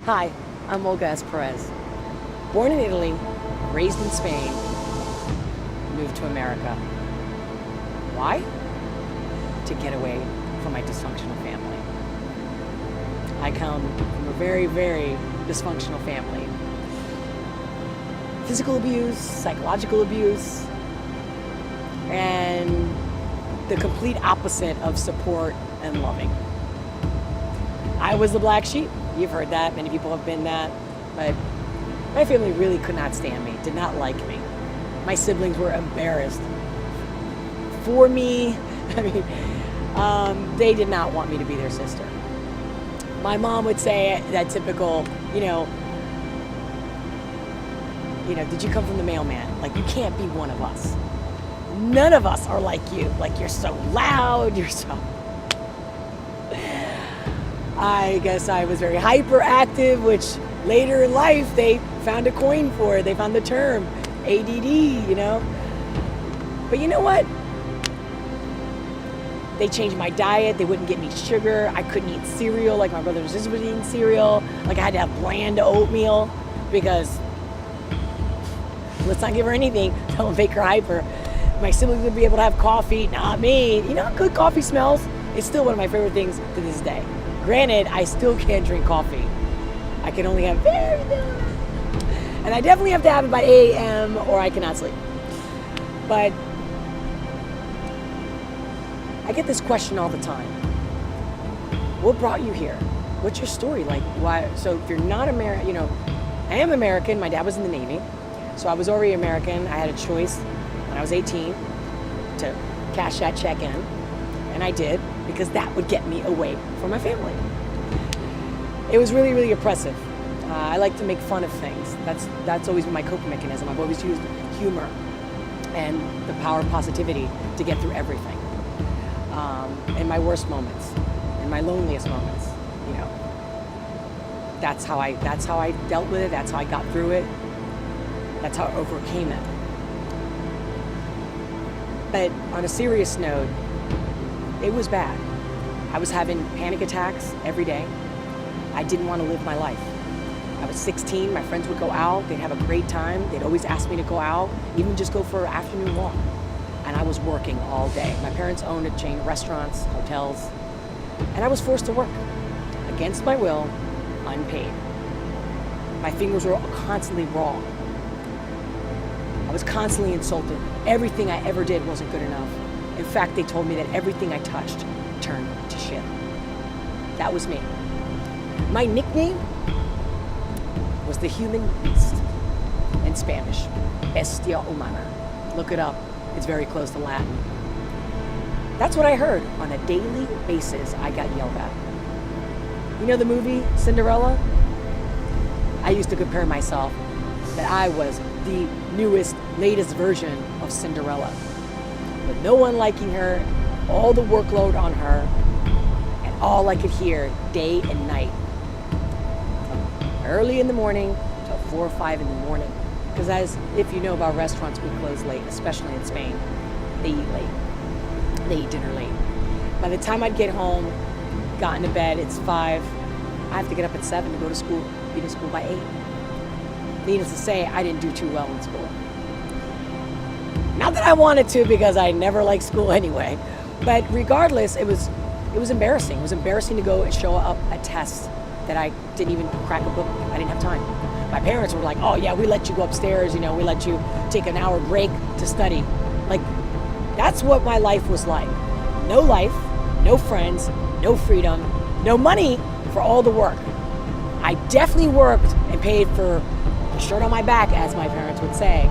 Hi, I'm Olga Perez. Born in Italy, raised in Spain, moved to America. Why? To get away from my dysfunctional family. I come from a very, very dysfunctional family. Physical abuse, psychological abuse, and the complete opposite of support and loving. I was the black sheep. You've heard that. Many people have been that. But my family really could not stand me, did not like me. My siblings were embarrassed for me. They did not want me to be their sister. My mom would say that typical, did you come from the mailman? Like, you can't be one of us. None of us are like you. Like, you're so loud, you're so... I guess I was very hyperactive, which later in life they found a coin for. They found the term ADD, But you know what? They changed my diet. They wouldn't get me sugar. I couldn't eat cereal like my brother and sister was eating cereal. Like, I had to have bland oatmeal because, let's not give her anything. Don't make her hyper. My siblings would be able to have coffee, not me. You know how good coffee smells? It's still one of my favorite things to this day. Granted, I still can't drink coffee. I can only have very little. And I definitely have to have it by 8 a.m. or I cannot sleep. But I get this question all the time. What brought you here? What's your story? Like, why? So if you're not American, I am American. My dad was in the Navy. So I was already American. I had a choice when I was 18 to cash that check in. And I did, because that would get me away from my family. It was really, really oppressive. I like to make fun of things. That's always been my coping mechanism. I've always used humor and the power of positivity to get through everything. In my worst moments, in my loneliest moments, That's how I dealt with it. That's how I got through it. That's how I overcame it. But on a serious note, it was bad. I was having panic attacks every day. I didn't want to live my life. I was 16, my friends would go out, they'd have a great time. They'd always ask me to go out, even just go for an afternoon walk. And I was working all day. My parents owned a chain of restaurants, hotels, and I was forced to work against my will, unpaid. My fingers were constantly raw. I was constantly insulted. Everything I ever did wasn't good enough. In fact, they told me that everything I touched turned to shit. That was me. My nickname was the human beast in Spanish, bestia humana. Look it up. It's very close to Latin. That's what I heard on a daily basis. I got yelled at. You know the movie Cinderella? I used to compare myself that I was the newest, latest version of Cinderella. With no one liking her, all the workload on her, and all I could hear day and night. From early in the morning till 4 or 5 in the morning. Because as if you know about restaurants, we close late, especially in Spain. They eat late. They eat dinner late. By the time I'd get home, got into bed, it's 5. I have to get up at 7 to go to school, be in school by 8. Needless to say, I didn't do too well in school. Not that I wanted to, because I never liked school anyway. But regardless, it was embarrassing. It was embarrassing to go and show up at tests that I didn't even crack a book. I didn't have time. My parents were like, oh yeah, we let you go upstairs, we let you take an hour break to study. Like, that's what my life was like. No life, no friends, no freedom, no money for all the work. I definitely worked and paid for the shirt on my back, as my parents would say,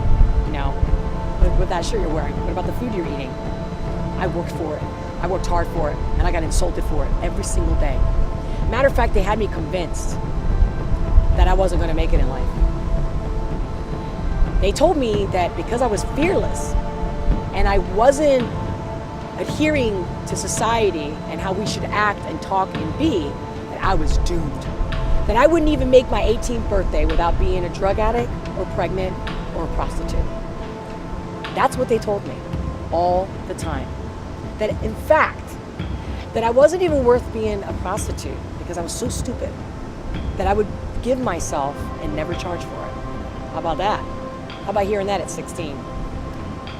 with that shirt you're wearing. What about the food you're eating? I worked for it. I worked hard for it, and I got insulted for it every single day. Matter of fact, they had me convinced that I wasn't going to make it in life. They told me that because I was fearless and I wasn't adhering to society and how we should act and talk and be, that I was doomed. That I wouldn't even make my 18th birthday without being a drug addict or pregnant or a prostitute. That's what they told me all the time. That in fact, that I wasn't even worth being a prostitute because I was so stupid. That I would forgive myself and never charge for it. How about that? How about hearing that at 16?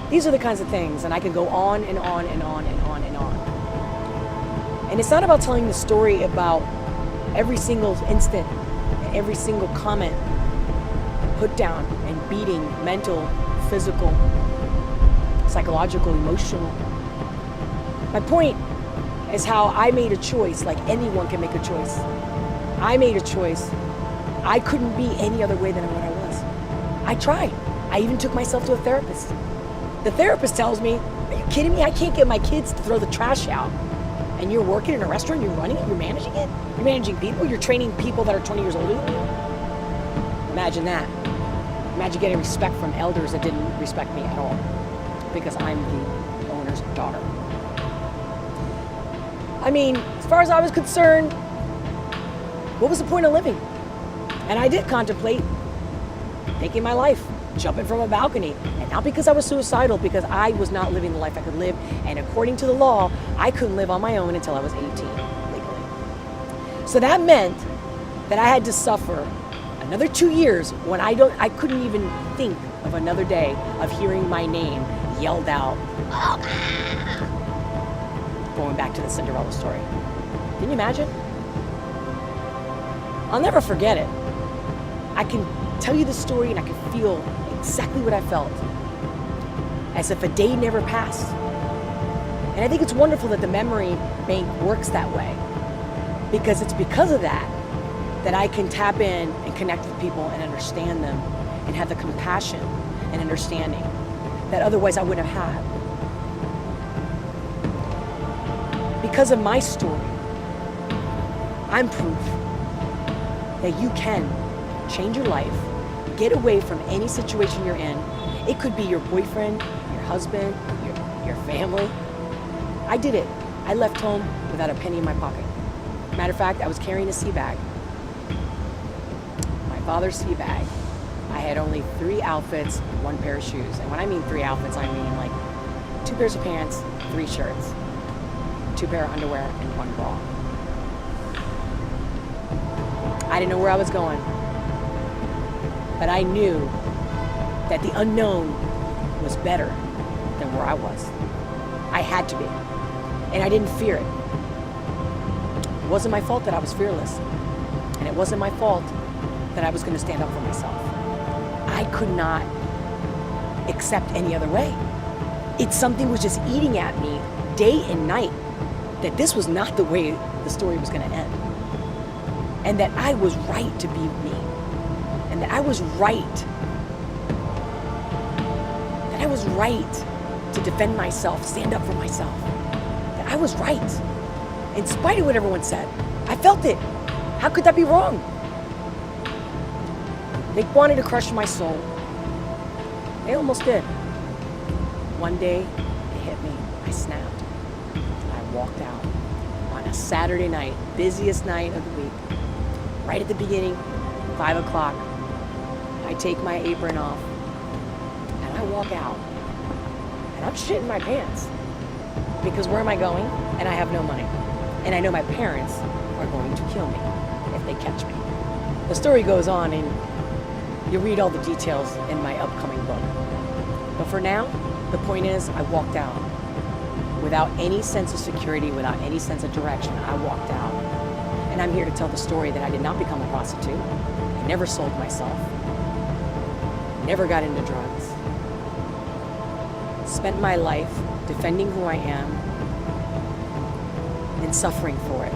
These are the kinds of things, and I can go on and on and on and on and on. And it's not about telling the story about every single instant and every single comment, put down and beating, mental, physical, psychological, emotional. My point is how I made a choice, like anyone can make a choice. I made a choice. I couldn't be any other way than what I was. I tried. I even took myself to a therapist. The therapist tells me, are you kidding me? I can't get my kids to throw the trash out. And you're working in a restaurant, you're running it, you're managing it? You're managing people, you're training people that are 20 years older than you? Imagine that. Imagine getting respect from elders that didn't respect me at all because I'm the owner's daughter. I mean, as far as I was concerned, what was the point of living? And I did contemplate taking my life, jumping from a balcony. And not because I was suicidal, because I was not living the life I could live. And according to the law, I couldn't live on my own until I was 18, legally. So that meant that I had to suffer another 2 years when I couldn't even think of another day of hearing my name yelled out, Olga! Going back to the Cinderella story. Can you imagine? I'll never forget it. I can tell you the story and I can feel exactly what I felt, as if a day never passed. And I think it's wonderful that the memory bank works that way, because it's because of that that I can tap in and connect with people and understand them and have the compassion and understanding that otherwise I wouldn't have had. Because of my story, I'm proof that you can change your life, get away from any situation you're in. It could be your boyfriend, your husband, your family. I did it. I left home without a penny in my pocket. Matter of fact, I was carrying a sea bag. My father's sea bag. I had only 3 outfits, 1 pair of shoes. And when I mean 3 outfits, I mean like 2 pairs of pants, 3 shirts, 2 pair of underwear, and 1 bra. I didn't know where I was going, but I knew that the unknown was better than where I was. I had to be, and I didn't fear it. It wasn't my fault that I was fearless, and it wasn't my fault that I was going to stand up for myself. I could not accept any other way. It's something was just eating at me day and night, that this was not the way the story was going to end. And that I was right to be me. And that I was right. That I was right to defend myself, stand up for myself. That I was right. In spite of what everyone said. I felt it. How could that be wrong? They wanted to crush my soul. They almost did. One day, it hit me. I snapped. I walked out on a Saturday night, busiest night of the week. Right at the beginning, 5 o'clock, I take my apron off and I walk out. And I'm shitting my pants. Because where am I going? And I have no money. And I know my parents are going to kill me if they catch me. The story goes on, and you'll read all the details in my upcoming book. But for now, the point is, I walked out. Without any sense of security, without any sense of direction, I walked out. And I'm here to tell the story that I did not become a prostitute. I never sold myself. Never got into drugs. Spent my life defending who I am and suffering for it.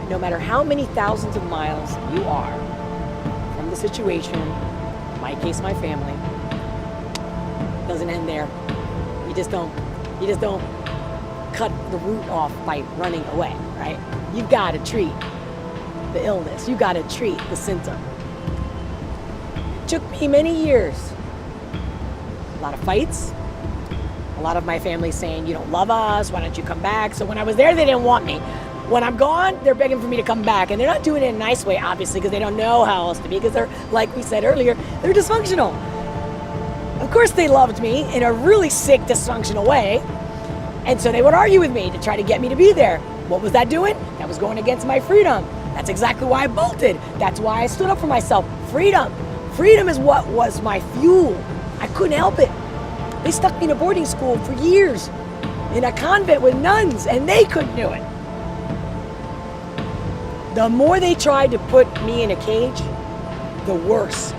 No matter how many thousands of miles you are from the situation, in my case, my family, it doesn't end there. You just don't cut the root off by running away, right? You've got to treat the illness. You got to treat the symptom. It took me many years. A lot of fights. A lot of my family saying, you don't love us, why don't you come back? So when I was there, they didn't want me. When I'm gone, they're begging for me to come back. And they're not doing it in a nice way, obviously, because they don't know how else to be, because they're, like we said earlier, they're dysfunctional. Of course they loved me in a really sick, dysfunctional way. And so they would argue with me to try to get me to be there. What was that doing? That was going against my freedom. That's exactly why I bolted. That's why I stood up for myself. Freedom. Freedom is what was my fuel. I couldn't help it. They stuck me in a boarding school for years in a convent with nuns, and they couldn't do it. The more they tried to put me in a cage, the worse.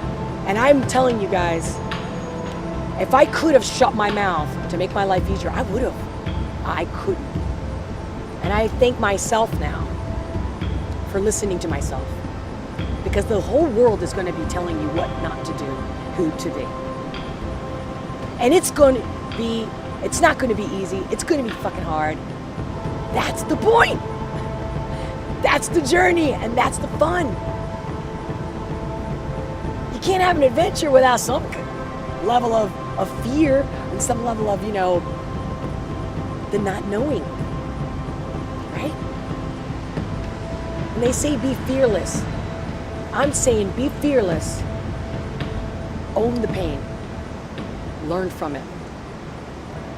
And I'm telling you guys, if I could have shut my mouth to make my life easier, I would have. I couldn't. And I thank myself now for listening to myself, because the whole world is going to be telling you what not to do, who to be. And it's not going to be easy. It's going to be fucking hard. That's the point. That's the journey, and that's the fun. You can't have an adventure without some level of fear and some level of, the not knowing, right? And they say be fearless. I'm saying be fearless. Own the pain. Learn from it.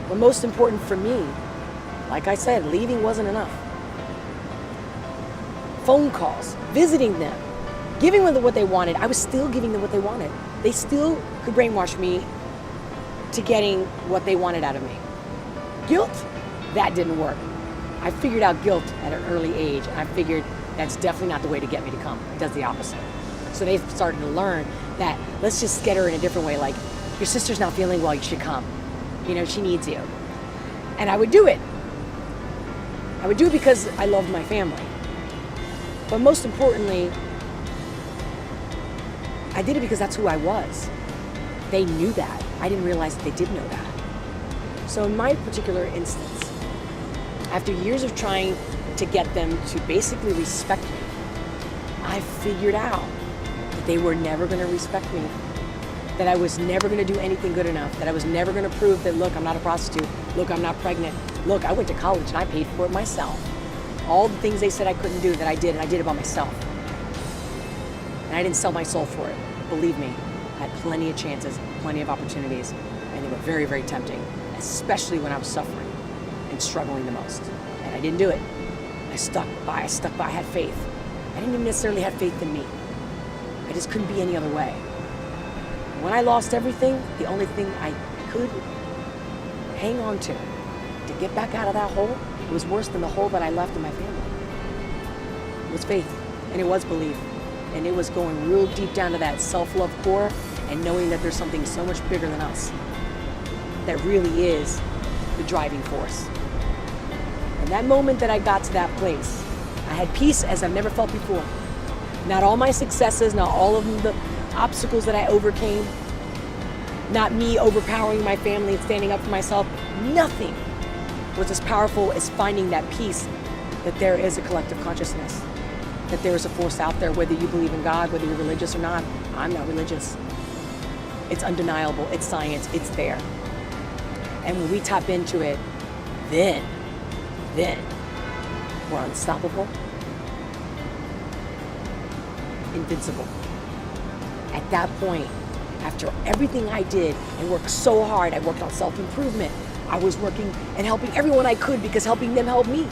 But most important for me, like I said, leaving wasn't enough. Phone calls, visiting them, giving them what they wanted. I was still giving them what they wanted. They still could brainwash me to getting what they wanted out of me. Guilt, that didn't work. I figured out guilt at an early age, and I figured that's definitely not the way to get me to come. It does the opposite. So they started to learn that let's just get her in a different way. Like, your sister's not feeling well, you should come. She needs you. And I would do it. I would do it because I loved my family. But most importantly, I did it because that's who I was. They knew that. I didn't realize that they did know that. So in my particular instance, after years of trying to get them to basically respect me, I figured out that they were never going to respect me, that I was never going to do anything good enough, that I was never going to prove that, look, I'm not a prostitute, look, I'm not pregnant, look, I went to college and I paid for it myself. All the things they said I couldn't do that I did, and I did it by myself. And I didn't sell my soul for it. Believe me, I had plenty of chances, plenty of opportunities, and they were very, very tempting, especially when I was suffering and struggling the most. And I didn't do it. I stuck by, I had faith. I didn't even necessarily have faith in me. I just couldn't be any other way. When I lost everything, the only thing I could hang on to get back out of that hole, it was worse than the hole that I left in my family. It was faith, and it was belief, and it was going real deep down to that self-love core and knowing that there's something so much bigger than us that really is the driving force. And that moment that I got to that place, I had peace as I've never felt before. Not all my successes, not all of the obstacles that I overcame, not me overpowering my family and standing up for myself, nothing was as powerful as finding that peace that there is a collective consciousness, that there is a force out there, whether you believe in God, whether you're religious or not. I'm not religious. It's undeniable, it's science, it's there. And when we tap into it, then we're unstoppable, invincible. At that point, after everything I did and worked so hard, I worked on self-improvement. I was working and helping everyone I could because helping them helped me.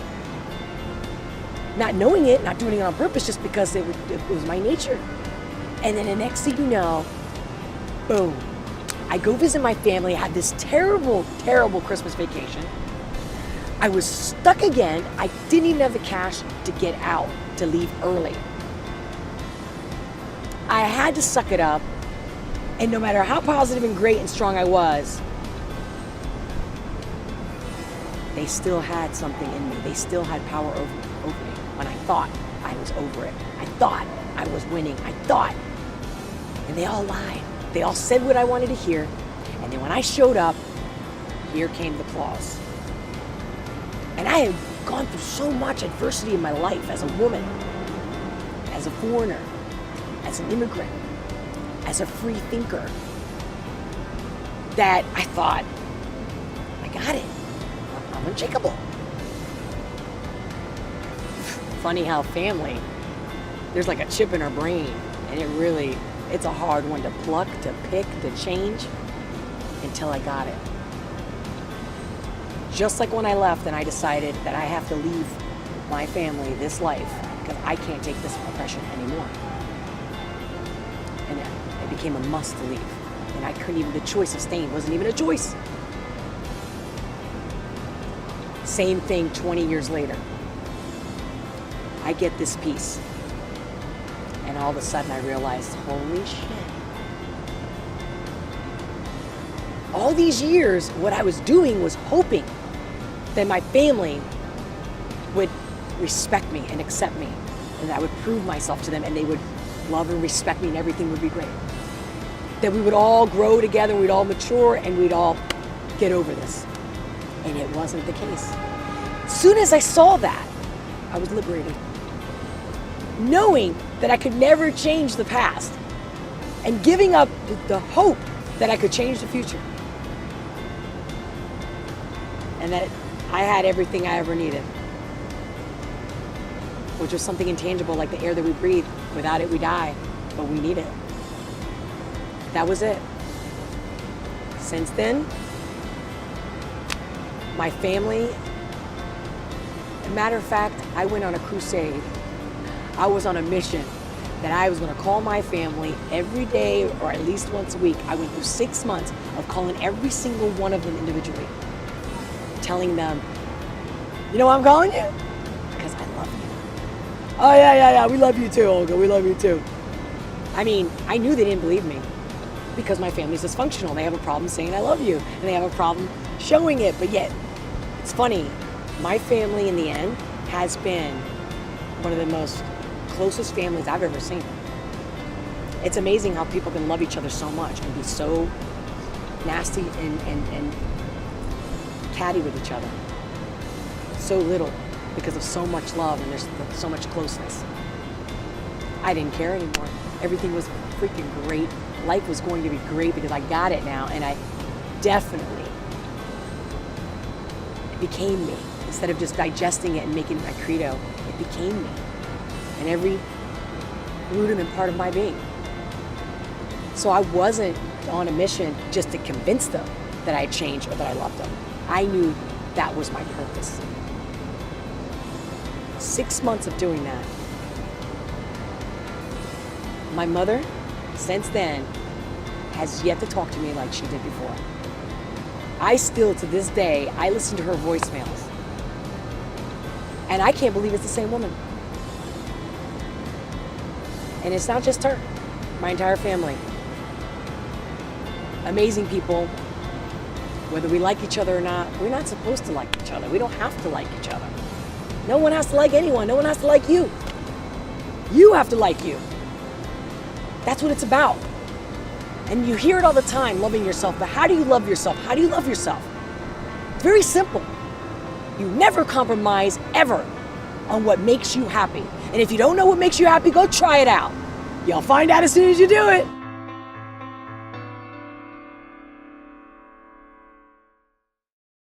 Not knowing it, not doing it on purpose, just because it was my nature. And then the next thing you know, boom, I go visit my family, I had this terrible, terrible Christmas vacation. I was stuck again. I didn't even have the cash to get out, to leave early. I had to suck it up, and no matter how positive and great and strong I was, they still had something in me. They still had power over me when I thought I was over it. I thought I was winning. I thought. And they all lied. They all said what I wanted to hear. And then when I showed up, here came the claws. And I had gone through so much adversity in my life as a woman, as a foreigner, as an immigrant, as a free thinker, that I thought, I got it. I'm unshakable. Funny how family, there's like a chip in our brain, and it's a hard one to pluck, to pick, to change until I got it. Just like when I left and I decided that I have to leave my family, this life, because I can't take this oppression anymore. And it became a must to leave. And I couldn't even, the choice of staying wasn't even a choice. Same thing 20 years later. I get this piece. And all of a sudden I realized, holy shit. All these years, what I was doing was hoping that my family would respect me and accept me, and I would prove myself to them, and they would love and respect me, and everything would be great. That we would all grow together, we'd all mature, and we'd all get over this. And it wasn't the case. As soon as I saw that, I was liberated. Knowing that I could never change the past, and giving up the hope that I could change the future. And that I had everything I ever needed, which was something intangible like the air that we breathe. Without it, we die, but we need it. That was it. Since then, my family, matter of fact, I went on a crusade. I was on a mission that I was going to call my family every day or at least once a week. I went through 6 months of calling every single one of them individually, telling them, you know why I'm calling you? Because I love you. Oh, yeah, we love you too, Olga, we love you too. I mean, I knew they didn't believe me because my family's dysfunctional. They have a problem saying I love you, and they have a problem showing it, but yet, it's funny, my family in the end has been one of the most closest families I've ever seen. It's amazing how people can love each other so much and be so nasty and catty with each other. So little because of so much love and there's so much closeness. I didn't care anymore. Everything was freaking great. Life was going to be great because I got it now, and I definitely, it became me. Instead of just digesting it and making it my credo, it became me. And every rudiment part of my being. So I wasn't on a mission just to convince them that I had changed or that I loved them. I knew that was my purpose. 6 months of doing that. My mother, since then, has yet to talk to me like she did before. I still, to this day, I listen to her voicemails. And I can't believe it's the same woman. And it's not just her, my entire family. Amazing people. Whether we like each other or not, we're not supposed to like each other. We don't have to like each other. No one has to like anyone. No one has to like you. You have to like you. That's what it's about. And you hear it all the time, loving yourself. But how do you love yourself? How do you love yourself? It's very simple. You never compromise, ever, on what makes you happy. And if you don't know what makes you happy, go try it out. You'll find out as soon as you do it.